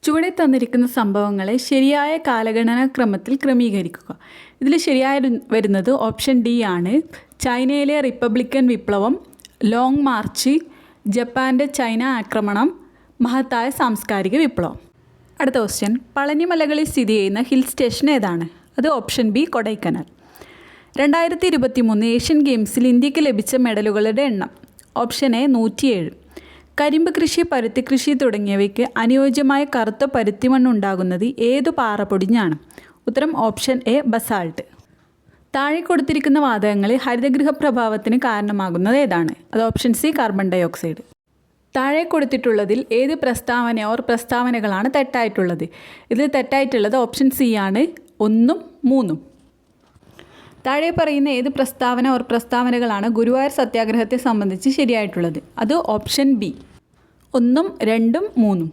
ചുവടെ തന്നിരിക്കുന്ന സംഭവങ്ങളെ ശരിയായ കാലഗണനാ ക്രമത്തിൽ ക്രമീകരിക്കുക. ഇതിൽ ശരിയായി വരുന്നത് ഓപ്ഷൻ ഡി ആണ്. ചൈനയിലെ റിപ്പബ്ലിക്കൻ വിപ്ലവം, ലോങ് മാർച്ച്, ജപ്പാൻ്റെ ചൈന ആക്രമണം, മഹത്തായ സാംസ്കാരിക വിപ്ലവം. അടുത്ത ക്വസ്റ്റ്യൻ, പളനിമലകളിൽ സ്ഥിതി ചെയ്യുന്ന ഹിൽ സ്റ്റേഷൻ ഏതാണ്? അത് ഓപ്ഷൻ ബി കൊടൈക്കനാൽ. 2023 ഏഷ്യൻ ഗെയിംസിൽ ഇന്ത്യക്ക് ലഭിച്ച മെഡലുകളുടെ എണ്ണം. Option A 107. കരിമ്പ് കൃഷി, പരുത്തി കൃഷി തുടങ്ങിയവയ്ക്ക് അനുയോജ്യമായ കറുത്ത പരുത്തിമണ്ണുണ്ടാകുന്നത് ഏതു പാറപ്പൊടിഞ്ഞാണ്? ഉത്തരം ഓപ്ഷൻ എ ബസാൾട്ട്. താഴെ കൊടുത്തിരിക്കുന്ന വാതകങ്ങളിൽ ഹരിതഗൃഹ പ്രഭാവത്തിന് കാരണമാകുന്നത് ഏതാണ്? അത് option C carbon dioxide. താഴെ കൊടുത്തിട്ടുള്ളതിൽ ഏത് പ്രസ്താവനകളാണ് തെറ്റായിട്ടുള്ളത്? ഇതിൽ തെറ്റായിട്ടുള്ളത് ഓപ്ഷൻ സി ആണ്, 1ഉം 3ഉം. താഴെ പറയുന്ന ഏത് പ്രസ്താവനകളാണ് ഗുരുവായൂർ സത്യാഗ്രഹത്തെ സംബന്ധിച്ച് ശരിയായിട്ടുള്ളത്? അത് ഓപ്ഷൻ ബി, 1ഉം 2ഉം 3ഉം.